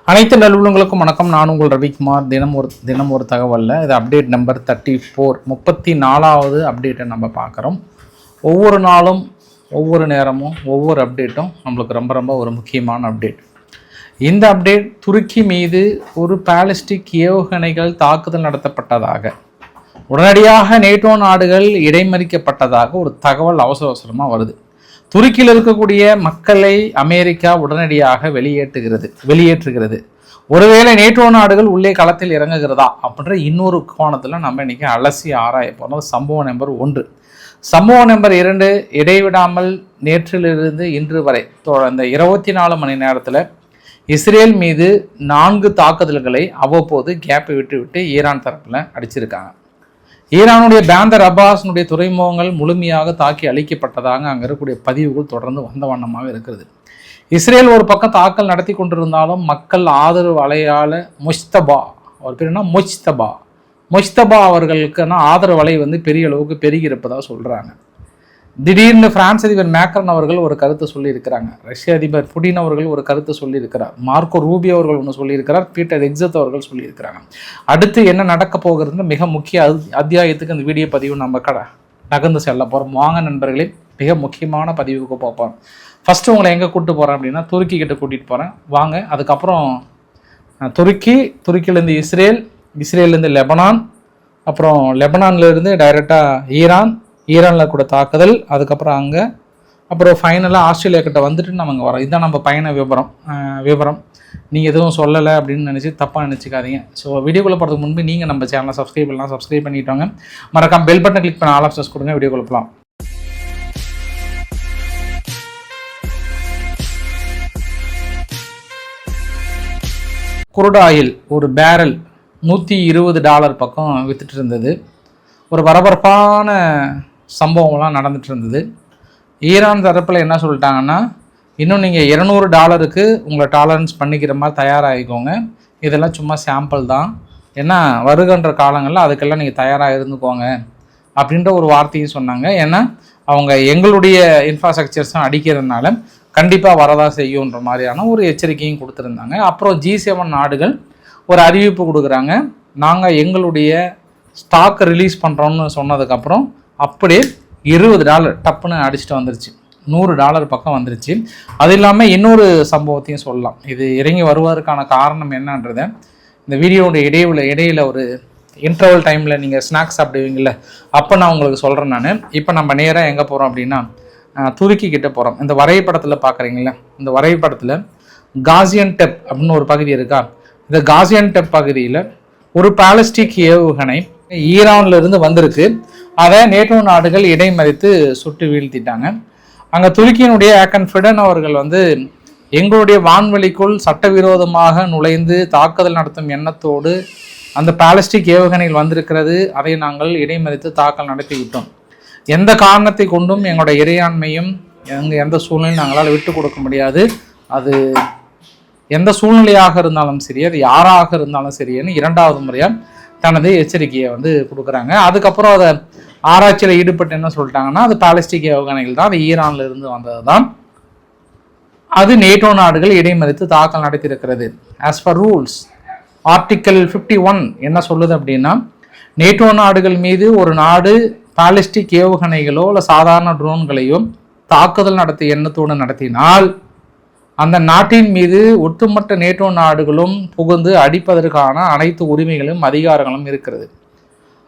அனைத்து நல்லுள்ளங்களுக்கும் வணக்கம். நான் உங்கள் ரவிக்குமார். தினம் ஒரு தகவலில் இது அப்டேட் நம்பர் 34 அப்டேட்டை நம்ம பார்க்குறோம். ஒவ்வொரு நாளும் ஒவ்வொரு நேரமும் ஒவ்வொரு அப்டேட்டும் நம்மளுக்கு ரொம்ப ஒரு முக்கியமான அப்டேட். இந்த அப்டேட் துருக்கி மீது ஒரு பாலிஸ்டிக் ஏவுகணைகள் தாக்குதல் நடத்தப்பட்டதாக, உடனடியாக நேட்டோ நாடுகள் இடைமறிக்கப்பட்டதாக ஒரு தகவல் அவசரமாக வருது. துருக்கியில் இருக்கக்கூடிய மக்களை அமெரிக்கா உடனடியாக வெளியேற்றுகிறது. ஒருவேளை நேட்டோ நாடுகள் உள்ளே களத்தில் இறங்குகிறதா அப்படின்ற இன்னொரு கோணத்தில் நம்ம இன்னைக்கு அலசி ஆராய போனோம். சம்பவம் நம்பர் 1. சம்பவம் நம்பர் 2, இடைவிடாமல் நேற்றிலிருந்து இன்று வரை இந்த 24 மணி நேரத்தில் இஸ்ரேல் மீது 4 தாக்குதல்களை அவ்வப்போது கேப்பை விட்டு ஈரான் தரப்பில் அடிச்சிருக்காங்க. ஈரானுடைய பேந்தர் அப்பாஸினுடைய துறைமுகங்கள் முழுமையாக தாக்கி அழிக்கப்பட்டதாக அங்கே இருக்கக்கூடிய பதிவுகள் தொடர்ந்து வந்த வண்ணமாக இருக்கிறது. இஸ்ரேல் ஒரு பக்கம் தாக்கல் நடத்தி கொண்டிருந்தாலும் மக்கள் ஆதரவு அலையால் முஸ்தபா, அவர் பேர் என்ன, முஸ்தபா அவர்களுக்கான ஆதரவு அலை பெரிய அளவுக்கு பெருகி இருப்பதாக சொல்கிறாங்க. திடீர்னு பிரான்ஸ் அதிபர் மேக்ரன் அவர்கள் ஒரு கருத்தை சொல்லியிருக்கிறாங்க. ரஷ்ய அதிபர் புடின் அவர்கள் ஒரு கருத்தை சொல்லியிருக்கிறார். மார்க்கோ ரூபியோ அவர்கள் ஒன்று சொல்லியிருக்கிறார். பீட்டர் எக்ஸத் அவர்கள் சொல்லியிருக்கிறாங்க. அடுத்து என்ன நடக்க போகிறதுன்னு மிக முக்கிய அத்தியாயத்துக்கு இந்த வீடியோ பதிவு நம்ம நகர்ந்து செல்ல போகிறோம். வாங்க நண்பர்களே, மிக முக்கியமான பதிவுக்கு போகிறோம். ஃபஸ்ட்டு உங்களை எங்கே கூப்பிட்டு போகிறேன் அப்படின்னா துருக்கி கிட்ட கூட்டிகிட்டு போகிறேன். வாங்க. அதுக்கப்புறம் துருக்கியிலேருந்து இஸ்ரேல்லேருந்து லெபனான், அப்புறம் லெபனான்லேருந்து டைரெக்டாக ஈரானில் கூட தாக்குதல், அதுக்கப்புறம் அங்கே, அப்புறம் ஃபைனலாக ஆஸ்திரேலியா கிட்ட வந்துட்டு நம்ம அங்கே வரோம். இதுதான் நம்ம பயண விவரம். நீங்கள் எதுவும் சொல்லலை அப்படின்னு நினச்சி தப்பாக நினச்சிக்காதீங்க. ஸோ வீடியோக்குள்ளே போகிறதுக்கு முன்பு நீங்கள் நம்ம சேனலை சப்ஸ்கிரைப் பண்ணிட்டாங்க. மறக்காம பெல் பட்டனை கிளிக் பண்ண ஆல் ஆப்ஷன்ஸ் கொடுங்க. வீடியோக்குள்ளே போகலாம். குருட் ஆயில் ஒரு பேரல் $120 பக்கம் வித்துட்டு இருந்தது. ஒரு பரபரப்பான சம்பவம்லாம் நடந்துட்டு இருந்தது. ஈரான் தரப்பில் என்ன சொல்லிட்டாங்கன்னா, இன்னும் நீங்கள் $200 உங்களை டாலரன்ஸ் பண்ணிக்கிற மாதிரி தயாராகிக்கோங்க, இதெல்லாம் சும்மா சாம்பிள் தான், ஏன்னா வருகின்ற காலங்களில் அதுக்கெல்லாம் நீங்கள் தயாராக இருந்துக்கோங்க அப்படின்ற ஒரு வார்த்தையும் சொன்னாங்க. ஏன்னா அவங்க எங்களுடைய இன்ஃப்ராஸ்ட்ரக்சர்ஸும் அடிக்கிறதுனால கண்டிப்பாக வரதான் செய்யுன்ற மாதிரியான ஒரு எச்சரிக்கையும் கொடுத்துருந்தாங்க. அப்புறம் G7 நாடுகள் ஒரு அறிவிப்பு கொடுக்குறாங்க. நாங்கள் எங்களுடைய ஸ்டாக் ரிலீஸ் பண்ணுறோன்னு சொன்னதுக்கப்புறம் அப்படியே $20 டப்புன்னு அடிச்சுட்டு வந்துருச்சு. $100 பக்கம் வந்துருச்சு. அது இல்லாமல் இன்னொரு சம்பவத்தையும் சொல்லலாம். இது இறங்கி வருவதற்கான காரணம் என்னன்றதை இந்த வீடியோடைய இடையில ஒரு இன்டர்வல் டைமில் நீங்கள் ஸ்நாக்ஸ் சாப்பிடுவீங்கள்ல, அப்போ நான் உங்களுக்கு சொல்கிறேன். நான் இப்போ நம்ம நேராக எங்கே போகிறோம் அப்படின்னா துருக்கி கிட்ட போகிறோம். இந்த வரைபடத்தில் பார்க்குறீங்களா, இந்த வரைபடத்தில் காசியன்டெப் அப்படின்னு ஒரு பகுதி இருக்கா. இந்த காசியன்டெப் பகுதியில் ஒரு பாலிஸ்டிக் ஏவுகணை ஈரான்லேருந்து வந்திருக்கு. அதை நேட்டோ நாடுகள் இடைமறித்து சுட்டு வீழ்த்திட்டாங்க. அங்கே துருக்கியினுடைய ஆக்கன் ஃபிடன் அவர்கள் எங்களுடைய வான்வெளிக்குள் சட்டவிரோதமாக நுழைந்து தாக்குதல் நடத்தும் எண்ணத்தோடு அந்த பாலிஸ்டிக் ஏவுகணைகள் வந்திருக்கிறது, அதை நாங்கள் இடைமறித்து தாக்கல் நடத்தி விட்டோம். எந்த காரணத்தை கொண்டும் எங்களுடைய இறையாண்மையும் எந்த சூழ்நிலையும் நாங்களால் விட்டு கொடுக்க முடியாது. அது எந்த சூழ்நிலையாக இருந்தாலும் சரி, அது யாராக இருந்தாலும் சரின்னு 2வது முறையாக தனது எச்சரிக்கையை கொடுக்குறாங்க. அதுக்கப்புறம் அதை ஆராய்ச்சியில் ஈடுபட்டு என்ன சொல்லிட்டாங்கன்னா, அது பாலிஸ்டிக் ஏவுகணைகள் தான், அது ஈரான்ல இருந்து வந்தது தான், அது நேட்டோ நாடுகள் இடைமறித்து தாக்கல் நடத்தியிருக்கிறது. ஆஸ் பர் ரூல்ஸ் ஆர்டிக்கல் 51 என்ன சொல்லுது அப்படின்னா, நேட்டோ நாடுகள் மீது ஒரு நாடு பாலிஸ்டிக் ஏவுகணைகளோ இல்லை சாதாரண ட்ரோன்களையோ தாக்குதல் நடத்திய எண்ணத்தோடு நடத்தினால் அந்த நாட்டின் மீது ஒட்டுமொத்த நேட்டோ நாடுகளும் புகுந்து அடிப்பதற்கான அனைத்து உரிமைகளும் அதிகாரங்களும் இருக்கிறது.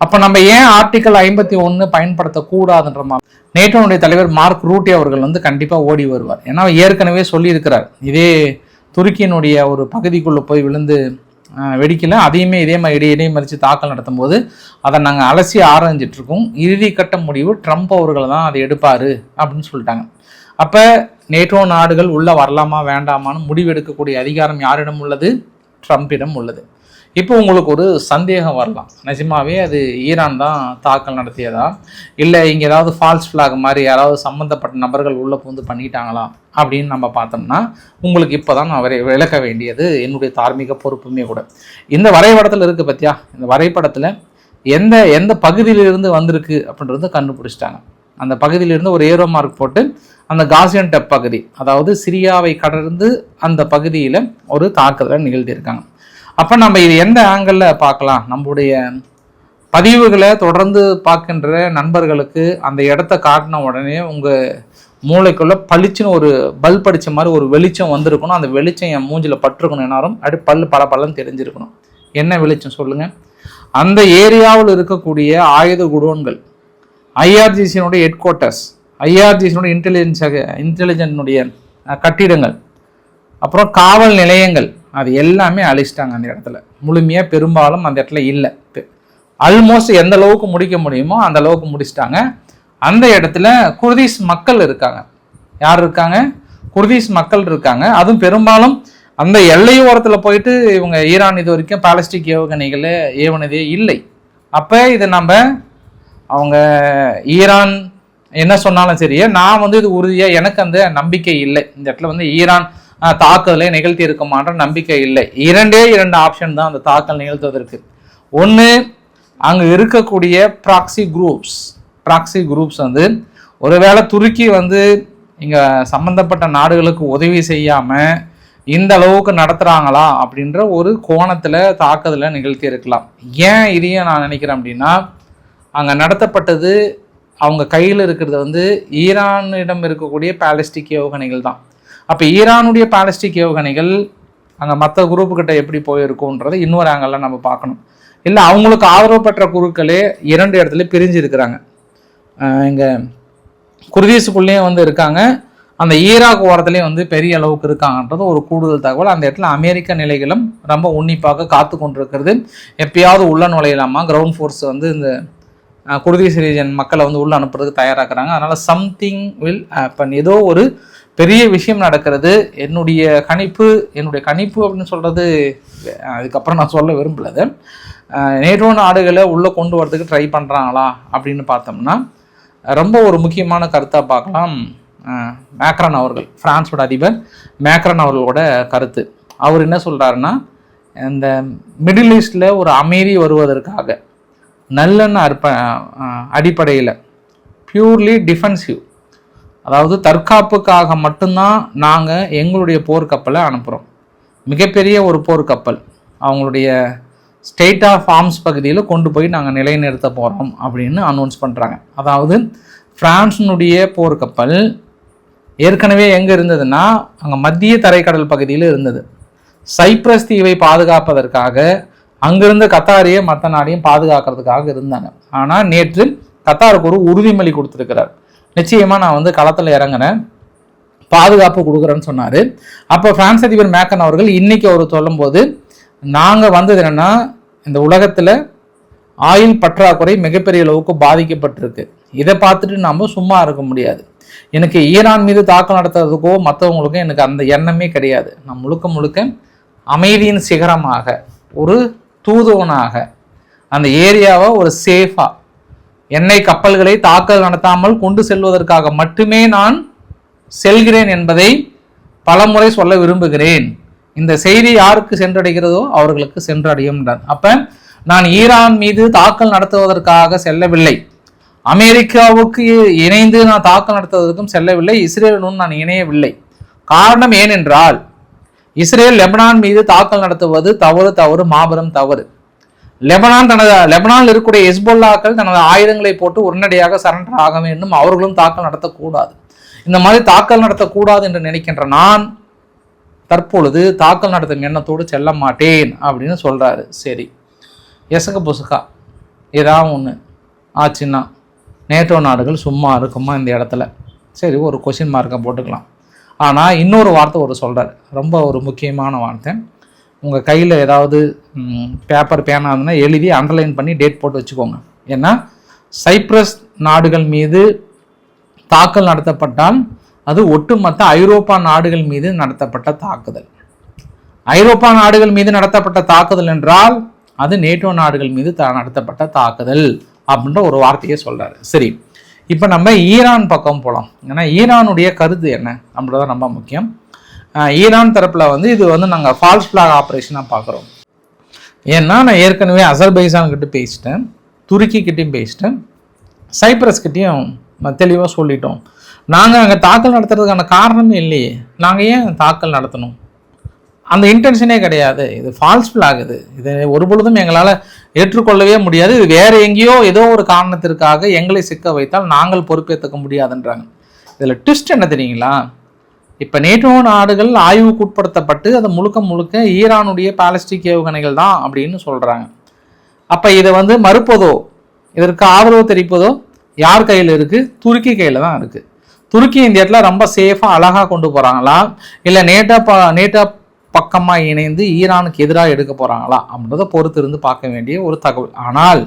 அப்போ நம்ம ஏன் ஆர்டிக்கல் 51 பயன்படுத்தக்கூடாதுன்ற மாதிரி நேட்டோனுடைய தலைவர் மார்க் ரூட்டே அவர்கள் கண்டிப்பாக ஓடி வருவார். ஏன்னா ஏற்கனவே சொல்லியிருக்கிறார், இதே துருக்கியினுடைய ஒரு பகுதிக்குள்ளே போய் விழுந்து வெடிக்கல, அதையுமே இதே மாதிரி இடைமறித்து தாக்கல் நடத்தும் போது அதை நாங்கள் அலசி ஆராய்ஞ்சிட்ருக்கோம். இறுதி கட்ட முடிவு ட்ரம்ப் அவர்கள் தான் அதை எடுப்பார் அப்படின்னு சொல்லிட்டாங்க. அப்போ நேட்டோ நாடுகள் உள்ளே வரலாமா வேண்டாமான்னு முடிவெடுக்கக்கூடிய அதிகாரம் யாரிடம் உள்ளது? ட்ரம்பிடம் உள்ளது. இப்போ உங்களுக்கு ஒரு சந்தேகம் வரலாம், நிஜமாவே அது ஈரான் தான் தாக்கல் நடத்தியதா, இல்லை இங்கே ஏதாவது ஃபால்ஸ் ஃப்ளாக் மாதிரி யாராவது சம்மந்தப்பட்ட நபர்கள் உள்ளே புகுந்து பண்ணிட்டாங்களா அப்படின்னு நம்ம பார்த்தோம்னா, உங்களுக்கு இப்போ தான் நான் விளக்க வேண்டியது என்னுடைய தார்மீக பொறுப்புமே கூட. இந்த வரைபடத்தில் இருக்குது பார்த்தியா, இந்த வரைபடத்தில் எந்த பகுதியிலிருந்து வந்திருக்கு அப்படின்றது கண்டுபிடிச்சிட்டாங்க. அந்த பகுதியிலிருந்து ஒரு ஏரோ மார்க் போட்டு அந்த காசியன்டெப் பகுதி, அதாவது சிரியாவை கடந்து அந்த பகுதியில் ஒரு தாக்குதலை நிகழ்த்தியிருக்காங்க. அப்போ நம்ம இது எந்த ஆங்கிளில் பார்க்கலாம்? நம்முடைய பதிவுகளை தொடர்ந்து பார்க்கின்ற நண்பர்களுக்கு அந்த இடத்த காட்டின உடனே உங்கள் மூளைக்குள்ளே பளிச்சுன்னு ஒரு பல்ப் அடித்த மாதிரி ஒரு வெளிச்சம் வந்திருக்கணும். அந்த வெளிச்சம் என் மூஞ்சில் பட்டிருக்கணும், என்னாரும் பல்லு பலன்னு தெரிஞ்சிருக்கணும். என்ன வெளிச்சம் சொல்லுங்கள்? அந்த ஏரியாவில் இருக்கக்கூடிய ஆயுத குடோன்கள், ஐஆர்ஜிசியினுடைய ஹெட் குவார்ட்டர்ஸ், ஐஆர்ஜிசியினுடைய இன்டெலிஜென்ஸுடைய கட்டிடங்கள், அப்புறம் காவல் நிலையங்கள், அது எல்லாமே அழிச்சிட்டாங்க. அந்த இடத்துல முழுமையாக பெரும்பாலும் அந்த இடத்துல இல்லை. ஆல்மோஸ்ட் எந்த அளவுக்கு முடிக்க முடியுமோ அந்த அளவுக்கு முடிச்சிட்டாங்க. அந்த இடத்துல குர்திஷ் மக்கள் இருக்காங்க. யார் இருக்காங்க? குர்திஷ் மக்கள் இருக்காங்க. அதுவும் பெரும்பாலும் அந்த எல்லையோரத்தில் போயிட்டு இவங்க ஈரான் இது வரைக்கும் பாலிஸ்டிக் ஏவுகணைகளை ஏவுனதே இல்லை. அப்போ இதை நம்ம அவங்க ஈரான் என்ன சொன்னாலும் சரியே, நான் இது உறுதியாக எனக்கு அந்த நம்பிக்கை இல்லை. இந்த இடத்துல ஈரான் தாக்குதலை நிகழ்த்தி இருக்குமான்ற நம்பிக்கை இல்லை. இரண்டே ஆப்ஷன் தான் அந்த தாக்கல் நிகழ்த்துவதற்கு. ஒன்று, அங்கே இருக்கக்கூடிய ப்ராக்சி குரூப்ஸ் ஒருவேளை துருக்கி இங்கே சம்மந்தப்பட்ட நாடுகளுக்கு உதவி செய்யாமல் இந்த அளவுக்கு நடத்துகிறாங்களா அப்படின்ற ஒரு கோணத்தில் தாக்குதலை நிகழ்த்தி இருக்கலாம். ஏன் இதையும் நான் நினைக்கிறேன் அப்படின்னா, அங்கே நடத்தப்பட்டது அவங்க கையில் இருக்கிறது ஈரானிடம் இருக்கக்கூடிய பாலிஸ்டிக் ஏவுகணைகள் தான். அப்போ ஈரானுடைய பாலிஸ்டிக் ஏவுகணைகள் அங்கே மற்ற குரூப்புக்கிட்ட எப்படி போயிருக்கும்ன்றதை இன்னொரு ஆங்கிளில் நம்ம பார்க்கணும். இல்லை அவங்களுக்கு ஆதரவு பெற்ற குழுக்களே 2 இடத்துல பிரிஞ்சு இருக்கிறாங்க. இங்கே குர்தீஸுக்குள்ளேயும் இருக்காங்க, அந்த ஈராக் ஓரத்துலேயும் பெரிய அளவுக்கு இருக்காங்கன்றது ஒரு கூடுதல் தகவல். அந்த இடத்துல அமெரிக்க நிலைகளும் ரொம்ப உன்னிப்பாக காத்து கொண்டிருக்கிறது. எப்பயாவது உள்ள நுழையலாமா, கிரவுண்ட் ஃபோர்ஸ் இந்த குர்தீஸ் ரீஜன் மக்களை உள்ள அனுப்புறதுக்கு தயாராகிறாங்க. அதனால் சம்திங் வில் ஹேப்பன், ஏதோ ஒரு பெரிய விஷயம் நடக்கிறது. என்னுடைய கணிப்பு அப்படின்னு சொல்கிறது அதுக்கப்புறம் நான் சொல்ல விரும்பலது. நேட்டோ நாடுகளை உள்ளே கொண்டு வரதுக்கு ட்ரை பண்ணுறாங்களா அப்படின்னு பார்த்தோம்னா ரொம்ப ஒரு முக்கியமான கருத்தாக பார்க்கலாம். மேக்ரான் அவர்கள், பிரான்ஸோட அதிபர் மேக்ரான் அவர்களோட கருத்து. அவர் என்ன சொல்கிறாருன்னா, இந்த மிடில் ஈஸ்டில் ஒரு அமைதி வருவதற்காக நல்லெண்ண அடிப்படையில் பியூர்லி டிஃபென்சிவ், அதாவது தற்காப்புக்காக மட்டும்தான் நாங்கள் எங்களுடைய போர்க்கப்பலை அனுப்புகிறோம். மிகப்பெரிய ஒரு போர்க்கப்பல் அவங்களுடைய ஸ்டேட் ஆஃப் ஆர்ம்ஸ் பகுதியில் கொண்டு போய் நாங்கள் நிலைநிறுத்த போகிறோம் அப்படின்னு அனௌன்ஸ் பண்ணுறாங்க. அதாவது பிரான்ஸினுடைய போர்க்கப்பல் ஏற்கனவே எங்கே இருந்ததுன்னா அங்கே மத்திய தரைக்கடல் பகுதியில் இருந்தது. சைப்ரஸ் தீவை பாதுகாப்பதற்காக அங்கிருந்த கத்தாரையும் மற்ற நாடையும் பாதுகாக்கிறதுக்காக இருந்தாங்க. ஆனால் நேற்று கத்தாருக்கு ஒரு உறுதிமொழி கொடுத்துருக்கிறார். நிச்சயமாக நான் களத்தில் இறங்குறேன், பாதுகாப்பு கொடுக்குறேன்னு சொன்னார். அப்போ பிரான்ஸ் அதிபர் மேக்கன் அவர்கள் இன்னைக்கு அவர் சொல்லும்போது, நாங்கள் என்னென்னா இந்த உலகத்தில் ஆயில் பற்றாக்குறை மிகப்பெரிய அளவுக்கு பாதிக்கப்பட்டிருக்கு, இதை பார்த்துட்டு நாம் சும்மா இருக்க முடியாது. எனக்கு ஈரான் மீது தாக்கல் நடத்துறதுக்கோ மற்றவங்களுக்கும் எனக்கு அந்த எண்ணமே கிடையாது. நான் முழுக்க அமைதியின் சிகரமாக, ஒரு தூதுவனாக, அந்த ஏரியாவை ஒரு சேஃபாக எண்ணெய் கப்பல்களை தாக்கல் நடத்தாமல் கொண்டு செல்வதற்காக மட்டுமே நான் செல்கிறேன் என்பதை பலமுறை சொல்ல விரும்புகிறேன். இந்த செய்தி யாருக்கு சென்றடைகிறதோ அவர்களுக்கு சென்றடையும். அப்ப நான் ஈரான் மீது தாக்கல் நடத்துவதற்காக செல்லவில்லை, அமெரிக்காவுக்கு இணைந்து நான் தாக்கல் நடத்துவதற்கும் செல்லவில்லை, இஸ்ரேலுடன் நான் இணையவில்லை. காரணம் ஏனென்றால் இஸ்ரேல் லெபனான் மீது தாக்கல் நடத்துவது தவறு, மாபெரும் தவறு. லெபனானில் இருக்கக்கூடிய ஹெஸ்பொல்லாக்கள் தனது ஆயுதங்களை போட்டு உடனடியாக சரண்டர் ஆக வேண்டும், அவர்களும் தாக்கல் நடத்தக்கூடாது. இந்த மாதிரி தாக்கல் நடத்தக்கூடாது என்று நினைக்கின்ற நான் தற்பொழுது தாக்கல் நடத்தும் எண்ணத்தோடு செல்ல மாட்டேன் அப்படின்னு சொல்றாரு. சரி, எசக புசுக்கா ஏதாவது ஒன்று ஆச்சுன்னா நேட்டோ நாடுகள் சும்மா இருக்குமா இந்த இடத்துல? சரி, ஒரு கொஸ்டின் மார்க்கை போட்டுக்கலாம். ஆனால் இன்னொரு வார்த்தை ஒரு சொல்கிறார், ரொம்ப ஒரு முக்கியமான வார்த்தை. உங்கள் கையில் ஏதாவது பேப்பர் பேனா இருந்ததுன்னா எழுதி அண்டர்லைன் பண்ணி டேட் போட்டு வச்சுக்கோங்க. ஏன்னா சைப்ரஸ் நாடுகள் மீது தாக்கல் நடத்தப்பட்டால் அது ஒட்டுமொத்த ஐரோப்பா நாடுகள் மீது நடத்தப்பட்ட தாக்குதல். ஐரோப்பா நாடுகள் மீது நடத்தப்பட்ட தாக்குதல் என்றால் அது நேட்டோ நாடுகள் மீது நடத்தப்பட்ட தாக்குதல் அப்படின்ற ஒரு வார்த்தையை சொல்கிறாரு. சரி, இப்போ நம்ம ஈரான் பக்கம் போகலாம். ஏன்னா ஈரானுடைய கருத்து என்ன அப்படின்றத ரொம்ப முக்கியம். ஈரான் தரப்பில் இது நாங்கள் ஃபால்ஸ் ஃப்ளாக் ஆப்ரேஷனாக பார்க்குறோம். ஏன்னா நான் ஏற்கனவே அசர்பைஜான் கிட்ட பேசிட்டேன், துருக்கி கிட்டையும் பேசிட்டேன், சைப்ரஸ் கிட்டையும் தெளிவாக சொல்லிட்டோம். நாங்கள் அங்கே தாக்கல் நடத்துறதுக்கான காரணமே இல்லையே. நாங்கள் ஏன் தாக்கல் நடத்தணும்? அந்த இன்டென்ஷனே கிடையாது. இது ஃபால்ஸ் ஃபிளாக். இது ஒரு பொழுதும் எங்களால் ஏற்றுக்கொள்ளவே முடியாது. இது வேறு எங்கேயோ ஏதோ ஒரு காரணத்திற்காக எங்களை சிக்க வைத்தால் நாங்கள் பொறுப்பேற்றுக்க முடியாதுன்றாங்க. இதில் ட்விஸ்ட் என்ன தெரியுங்களா? இப்போ நேட்டோ நாடுகள் ஆய்வுக்கு உட்படுத்தப்பட்டு அது முழுக்க முழுக்க ஈரானுடைய பாலிஸ்டிக் ஏவுகணைகள் தான் அப்படின்னு சொல்கிறாங்க. அப்போ இதை மறுப்பதோ இதற்கு ஆதரவு தெரிவிப்பதோ யார் கையில் இருக்குது? துருக்கி கையில் தான் இருக்குது. துருக்கி இந்த இடத்துல ரொம்ப சேஃபாக அழகாக கொண்டு போகிறாங்களா, இல்லை நேட்டோ பக்கமாக இணைந்து ஈரானுக்கு எதிராக எடுக்க போகிறாங்களா அப்படின்றத பொறுத்து இருந்து பார்க்க வேண்டிய ஒரு தகவல். ஆனால்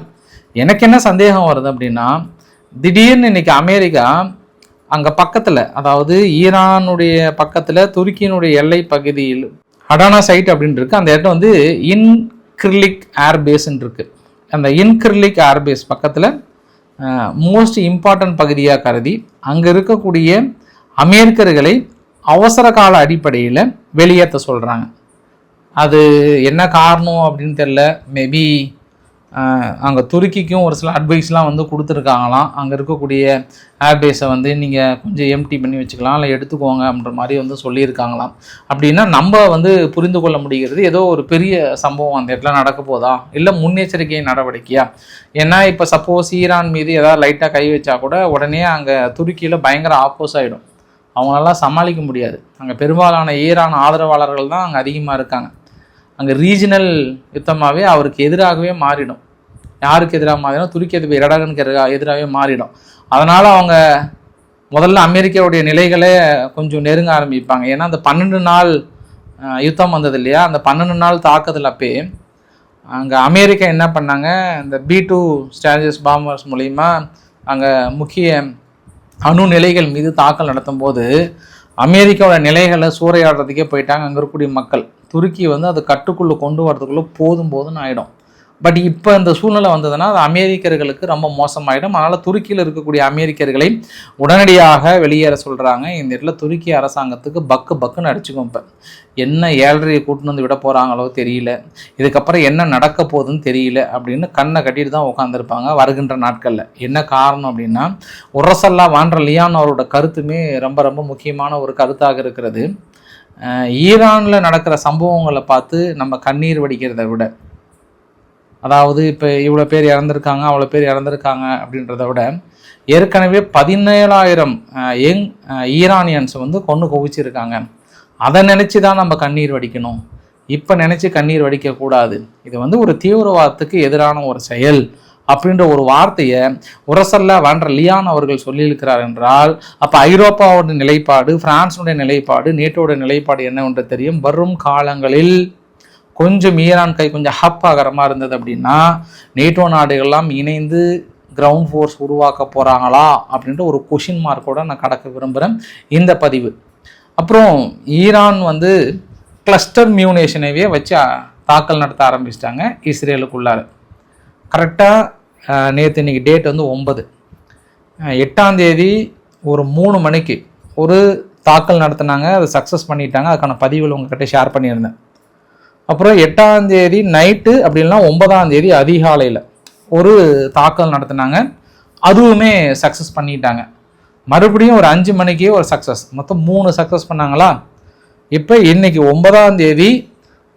எனக்கு என்ன சந்தேகம் வருது அப்படின்னா, திடீர்னு இன்னைக்கு அமெரிக்கா அங்கே பக்கத்தில், அதாவது ஈரானுடைய பக்கத்தில் துருக்கியினுடைய எல்லை பகுதியில் ஹடானா சைட் அப்படின்னு இருக்குது. அந்த இடத்துல இன்கிர்லிக் ஏர்பேஸ்ன்னு இருக்குது. அந்த இன்கிர்லிக் ஏர்பேஸ் பக்கத்தில் மோஸ்ட் இம்பார்ட்டன்ட் பகுதியாக கருதி அங்கே இருக்கக்கூடிய அமெரிக்கர்களை அவசர கால அடிப்படையில் வெளியேற்ற சொல்கிறாங்க. அது என்ன காரணம் அப்படின்னு தெரியல. மேபி அங்கே துருக்கிக்கும் ஒரு சில அட்வைஸ்லாம் கொடுத்துருக்காங்களாம். அங்கே இருக்கக்கூடிய ஏர்பேஸை நீங்கள் கொஞ்சம் எம்டி பண்ணி வச்சுக்கலாம், இல்லை எடுத்துக்கோங்க அப்படின்ற மாதிரி சொல்லியிருக்காங்களாம். அப்படின்னா நம்ம புரிந்து கொள்ள முடிகிறது ஏதோ ஒரு பெரிய சம்பவம் அந்த இடத்துல நடக்க போதா, இல்லை முன்னெச்சரிக்கை நடவடிக்கையா? ஏன்னா இப்போ சப்போஸ் ஈரான் மீது ஏதாவது லைட்டாக கை வச்சா கூட உடனே அங்கே துருக்கியில் பயங்கர ஆப்போஸ் ஆகிடும். அவங்களெல்லாம் சமாளிக்க முடியாது. அங்கே பெரும்பாலான ஈரான் ஆதரவாளர்கள் தான் அங்கே அதிகமாக இருக்காங்க. அங்கே ரீஜனல் யுத்தமாகவே அவருக்கு எதிராகவே மாறிடும். யாருக்கு எதிராக மாறிடும்? துருக்கி அதிபர் எர்டோகனுக்கு எதிராகவே மாறிடும். அதனால் அவங்க முதல்ல அமெரிக்காவுடைய நிலைகளை கொஞ்சம் நெருங்க ஆரம்பிப்பாங்க. ஏன்னா அந்த 12 நாள் யுத்தம் வந்தது இல்லையா, அந்த 12 நாள் தாக்குதல் அப்போ அங்கே அமெரிக்கா என்ன பண்ணாங்க, இந்த B-2 ஸ்ட்ராட்டஜிஸ் பாம்பர்ஸ் மூலிமா அங்கே முக்கிய அணு நிலைகள் மீது தாக்கல் நடத்தும் போது அமெரிக்காவோட நிலைகளை சூறையாடுறதுக்கே போயிட்டாங்க அங்கே இருக்கக்கூடிய மக்கள். துருக்கி அது கட்டுக்குள்ளே கொண்டு வரதுக்குள்ளே போதும்னு ஆகிடும். பட் இப்போ இந்த சூழ்நிலை வந்ததுன்னா அது அமெரிக்கர்களுக்கு ரொம்ப மோசமாயிடும். அதனால் துருக்கியில் இருக்கக்கூடிய அமெரிக்கர்களை உடனடியாக வெளியேற சொல்கிறாங்க. இந்த இடத்துல துருக்கி அரசாங்கத்துக்கு பக்குன்னு அடிச்சுக்கும். இப்போ என்ன 7.5 கூட்டின்னு விட போகிறாங்களோ தெரியல, இதுக்கப்புறம் என்ன நடக்க போகுதுன்னு தெரியல அப்படின்னு கண்ணை கட்டிட்டு தான் உட்காந்துருப்பாங்க வருகின்ற நாட்களில். என்ன காரணம் அப்படின்னா, உரசல்லா வான்ற லியான் அவரோட கருத்துமே ரொம்ப முக்கியமான ஒரு கருத்தாக இருக்கிறது. ஈரானில் நடக்கிற சம்பவங்களை பார்த்து நம்ம கண்ணீர் வடிக்கிறத விட, அதாவது இப்போ இவ்வளோ பேர் இறந்துருக்காங்க அவ்வளோ பேர் இறந்துருக்காங்க அப்படின்றத விட, ஏற்கனவே 17,000 யங் ஈரானியன்ஸ் கொண்டு குவிச்சிருக்காங்க. அதை நினச்சி தான் நம்ம கண்ணீர் வடிக்கணும். இப்போ நினச்சி கண்ணீர் வடிக்கக்கூடாது. இது ஒரு தீவிரவாதத்துக்கு எதிரான ஒரு செயல் அப்படின்ற ஒரு வார்த்தையை உரசல்லா வான்ற லியான் அவர்கள் சொல்லியிருக்கிறார் என்றால், அப்போ ஐரோப்பாவோட நிலைப்பாடு, பிரான்ஸுடைய நிலைப்பாடு, நேட்டோட நிலைப்பாடு என்னவென்று தெரியும். வரும் காலங்களில் கொஞ்சம் ஈரான் கை கொஞ்சம் ஹப் ஆகிற மாதிரி இருந்தது அப்படின்னா நேட்டோ நாடுகள்லாம் இணைந்து கிரவுண்ட் ஃபோர்ஸ் உருவாக்க போகிறாங்களா அப்படின்ட்டு ஒரு கொஷின் மார்க்கோட நான் கடக்க விரும்புகிறேன் இந்த பதிவு. அப்புறம் ஈரான் கிளஸ்டர் மியூனேஷனவே வச்சு தாக்கல் நடத்த ஆரம்பிச்சிட்டாங்க இஸ்ரேலுக்குள்ளார. கரெக்டாக நேற்று இன்றைக்கி டேட் 9, 8ஆம் தேதி ஒரு 3 மணிக்கு ஒரு தாக்கல் நடத்தினாங்க. அதை சக்ஸஸ் பண்ணிட்டாங்க. அதுக்கான பதிவுகள் உங்கள்கிட்ட ஷேர் பண்ணியிருந்தேன். அப்புறம் 8ஆம் தேதி நைட்டு அப்படின்னா 9ஆம் தேதி அதிகாலையில் ஒரு தாக்கல் நடத்தினாங்க. அதுவுமே சக்ஸஸ் பண்ணிட்டாங்க. மறுபடியும் ஒரு 5 மணிக்கே ஒரு சக்ஸஸ், மொத்தம் 3 சக்ஸஸ் பண்ணாங்களா. இப்போ இன்னைக்கு 9ஆம் தேதி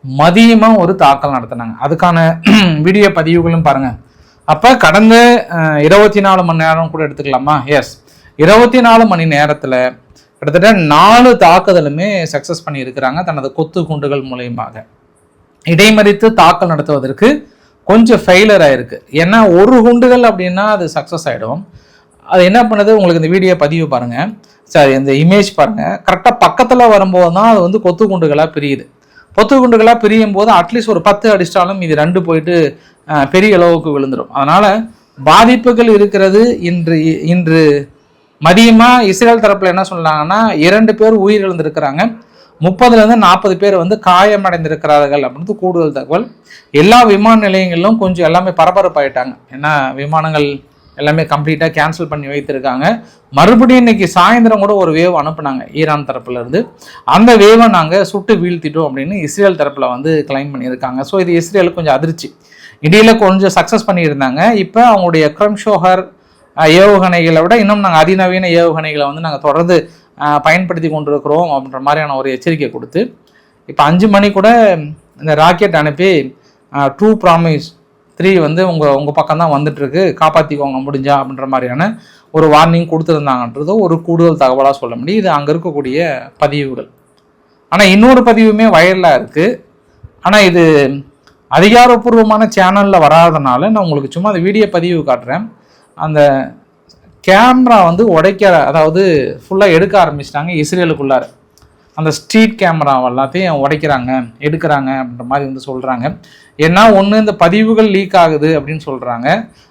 மதியமாக ஒரு தாக்கல் நடத்தினாங்க. அதுக்கான வீடியோ பதிவுகளும் பாருங்கள். அப்போ கடந்த 24 மணி நேரம் கூட எடுத்துக்கலாமா? எஸ், 24 மணி நேரத்தில் கிட்டத்தட்ட 4 தாக்குதலுமே சக்ஸஸ் பண்ணியிருக்கிறாங்க தனது கொத்து குண்டுகள் மூலயமாக. இடைமறித்து தாக்கல் நடத்துவதற்கு கொஞ்சம் ஃபெயிலர் ஆயிருக்கு. ஏன்னா ஒரு குண்டுகள் அப்படின்னா அது சக்ஸஸ் ஆகிடும். அது என்ன பண்ணுது, உங்களுக்கு இந்த வீடியோ பதிவு பாருங்கள், சரி இந்த இமேஜ் பாருங்கள். கரெக்டாக பக்கத்தில் வரும்போது தான் அது கொத்து குண்டுகளாக பிரியுது. கொத்து குண்டுகளாக பிரியும் போது அட்லீஸ்ட் ஒரு 10 அடிச்சிட்டாலும் இது 2 போயிட்டு பெரிய அளவுக்கு விழுந்துடும். அதனால் பாதிப்புகள் இருக்கிறது. இன்று மதியமாக இஸ்ரேல் தரப்பில் என்ன சொன்னாங்கன்னா 2 பேர் உயிரிழந்திருக்கிறாங்க, 30லேருந்து 40 பேர் காயமடைந்திருக்கிறார்கள் அப்படின்றது கூடுதல் தகவல். எல்லா விமான நிலையங்களிலும் கொஞ்சம் எல்லாமே பரபரப்பாயிட்டாங்க. ஏன்னா விமானங்கள் எல்லாமே கம்ப்ளீட்டாக கேன்சல் பண்ணி வைத்திருக்காங்க. மறுபடியும் இன்னைக்கு சாயந்தரம் கூட ஒரு வேவ் அனுப்புனாங்க ஈரான் தரப்புல இருந்து. அந்த வேவை நாங்கள் சுட்டு வீழ்த்திட்டோம் அப்படின்னு இஸ்ரேல் தரப்பில் கிளைம் பண்ணியிருக்காங்க. ஸோ இது இஸ்ரேலுக்கு கொஞ்சம் அதிர்ச்சி. இடையில கொஞ்சம் சக்ஸஸ் பண்ணியிருந்தாங்க. இப்போ அவங்களுடைய க்ரம் ஷோஹர் ஏவுகணைகளை விட இன்னும் நாங்கள் அதிநவீன ஏவுகணைகளை வந்து நாங்கள் தொடர்ந்து பயன்படுத்தி கொண்டிருக்கிறோம் அப்படின்ற மாதிரியான ஒரு எச்சரிக்கை கொடுத்து இப்போ 5 மணி கூட இந்த ராக்கெட் அனுப்பி ட்ரூ ப்ராமிஸ் 3 வந்து உங்கள் பக்கம் தான் வந்துட்டுருக்கு, காப்பாற்றிக்கோங்க முடிஞ்சா அப்படின்ற மாதிரியான ஒரு வார்னிங் கொடுத்துருந்தாங்கன்றது ஒரு கூடுதல் தகவலாக சொல்ல முடியும். இது அங்கே இருக்கக்கூடிய பதிவுகள். ஆனால் இன்னொரு பதிவுமே வைரலாக இருக்குது. ஆனால் இது அதிகாரப்பூர்வமான சேனலில் வராதனால நான் உங்களுக்கு சும்மா அந்த வீடியோ பதிவு காட்டுறேன். அந்த கேமரா வந்து அதாவது ஃபுல்லாக எடுக்க ஆரம்பிச்சிட்டாங்க இஸ்ரேலுக்குள்ளார. அந்த ஸ்ட்ரீட் கேமரா எல்லாத்தையும் உடைக்கிறாங்க, எடுக்கிறாங்க அப்படின்ற மாதிரி வந்து சொல்கிறாங்க. ஏன்னா ஒன்று இந்த பதிவுகள் லீக் ஆகுது அப்படின்னு சொல்கிறாங்க.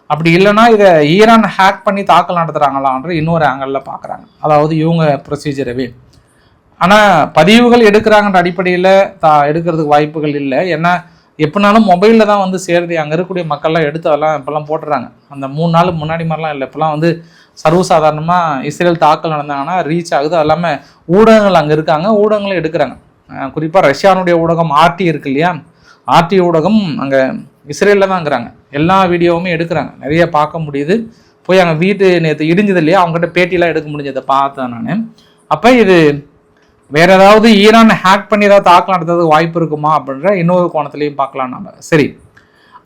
அப்படி இல்லைன்னா இதை ஈரான் ஹேக் பண்ணி தாக்கல் நடத்துகிறாங்களான்ற இன்னொரு ஆங்கிளில் பார்க்குறாங்க. அதாவது இவங்க ப்ரொசீஜரவே. ஆனால் பதிவுகள் எடுக்கிறாங்கன்ற அடிப்படையில் எடுக்கிறதுக்கு வாய்ப்புகள் இல்லை. ஏன்னா எப்படினாலும் மொபைலில் தான் வந்து சேருது. அங்கே இருக்கக்கூடிய மக்கள்லாம் எடுத்து அதெல்லாம் இப்போல்லாம் போட்டுறாங்க. அந்த 3 நாள் முன்னாடி மாதிரிலாம் இல்லை. இப்போலாம் வந்து சர்வசாதாரணமாக இஸ்ரேல் தாக்கல் நடந்தாங்கன்னா ரீச் ஆகுது. அது இல்லாமல் ஊடகங்கள் அங்கே இருக்காங்க, ஊடகங்களும் எடுக்கிறாங்க. குறிப்பாக ரஷ்யானுடைய ஊடகம் RT இருக்கு இல்லையா, RT ஊடகம் அங்கே இஸ்ரேலில் தான் இருக்கிறாங்க. எல்லா வீடியோவுமே எடுக்கிறாங்க, நிறைய பார்க்க முடியுது. போய் அங்கே வீட்டு நேற்று இடிஞ்சது இல்லையா, அவங்ககிட்ட பேட்டிலாம் எடுக்க முடிஞ்சதை பார்த்தேன் நான். அப்போ இது வேற ஏதாவது ஈரான் ஹேக் பண்ணி ஏதாவது தாக்கல் நடத்துறதுக்கு வாய்ப்பு இருக்குமா அப்படின்ற இன்னொரு கோணத்துலையும் பார்க்கலாம் நம்ம. சரி,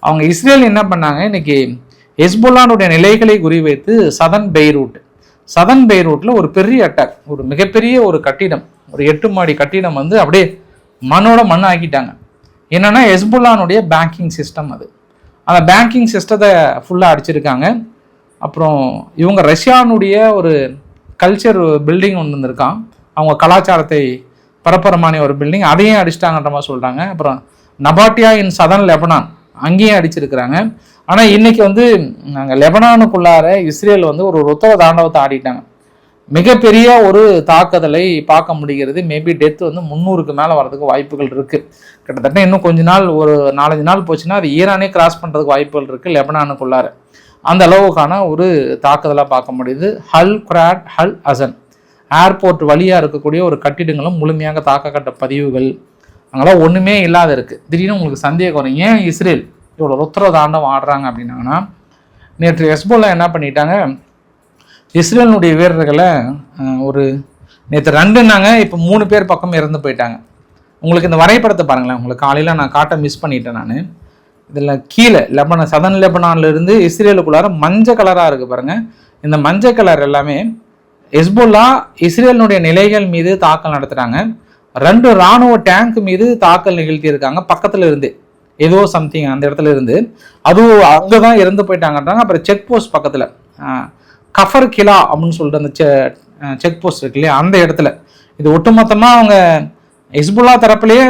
அவங்க இஸ்ரேல் என்ன பண்ணாங்க, இன்னைக்கு ஹெஸ்புல்லானுடைய நிலைகளை குறிவைத்து சதன் பெய்ரூட்டில் ஒரு பெரிய அட்டாக், ஒரு மிகப்பெரிய ஒரு கட்டிடம், ஒரு 8 மாடி கட்டிடம் வந்து அப்படியே மண் ஆக்கிட்டாங்க. என்னன்னா ஹெஸ்புல்லானுடைய பேங்கிங் சிஸ்டம், அது அந்த பேங்கிங் சிஸ்டத்தை ஃபுல்லாக அடிச்சிருக்காங்க. அப்புறம் இவங்க ரஷ்யானுடைய ஒரு கல்ச்சர் பில்டிங் ஒன்று இருந்திருக்கான், அவங்க கலாச்சாரத்தை பரப்புறமான ஒரு பில்டிங், அதையும் அடிச்சிட்டாங்கன்ற மாதிரி சொல்கிறாங்க. அப்புறம் நபாட்டியா இன் சதன் லெபனான் அங்கேயும் அடிச்சிருக்கிறாங்க. ஆனால் இன்னைக்கு வந்து நாங்கள் லெபனானுக்குள்ளார இஸ்ரேல் வந்து ஒரு ருத்தவ தாண்டவத்தை ஆடிட்டாங்க. மிகப்பெரிய ஒரு தாக்குதலை பார்க்க முடிகிறது. மேபி டெத் வந்து 300க்கு மேலே வரதுக்கு வாய்ப்புகள் இருக்குது. கிட்டத்தட்ட இன்னும் கொஞ்ச நாள், ஒரு 4-5 நாள் போச்சுன்னா அது ஈரானே கிராஸ் பண்ணுறதுக்கு வாய்ப்புகள் இருக்குது லெபனானுக்குள்ளார. அந்த அளவுக்கான ஒரு தாக்குதலாக பார்க்க முடியுது. ஹல் அசன் ஏர்போர்ட் வழியாக இருக்கக்கூடிய ஒரு கட்டிடங்களும் முழுமையாக தாக்கப்பட்ட பதிவுகள் அங்கெல்லாம் ஒன்றுமே இல்லாத இருக்குது. திடீர்னு உங்களுக்கு சந்தேகம் வரும், ஏன் இஸ்ரேல் இவ்வளோ ருத்ர தாண்டம் ஆடுறாங்க அப்படின்னாங்கன்னா, நேற்று ஹெஸ்புல்லா என்ன பண்ணிட்டாங்க, இஸ்ரேலினுடைய வீரர்களை நேற்று 2ன்னாங்க, இப்போ 3 பேர் பக்கம் இறந்து போயிட்டாங்க. உங்களுக்கு இந்த வரைபடத்தை பாருங்களேன், உங்களுக்கு காலையில் நான் காட்ட மிஸ் பண்ணிட்டேன். நான் இதில் கீழே சதன் லெபனான்லேருந்து இஸ்ரேலுக்குள்ளார மஞ்சள் கலராக இருக்குது பாருங்கள். இந்த மஞ்சள் கலர் எல்லாமே ஹெஸ்புல்லா இஸ்ரேலினுடைய நிலைகள் மீது தாக்கல் நடத்துகிறாங்க. 2 இராணுவ டேங்க் மீது தாக்கல் நிகழ்த்தியிருக்காங்க பக்கத்தில் இருந்து, ஏதோ சம்திங் அந்த இடத்துல இருந்து. அதுவும் அங்கே தான் இறந்து போயிட்டாங்கன்றாங்க. அப்புறம் செக் போஸ்ட் பக்கத்தில் கஃபர் கிலா அப்படின்னு சொல்லிட்டு அந்த செக் போஸ்ட் இருக்கு இல்லையா, அந்த இடத்துல இது ஒட்டுமொத்தமாக அவங்க ஹெஸ்புல்லா தரப்புலேயே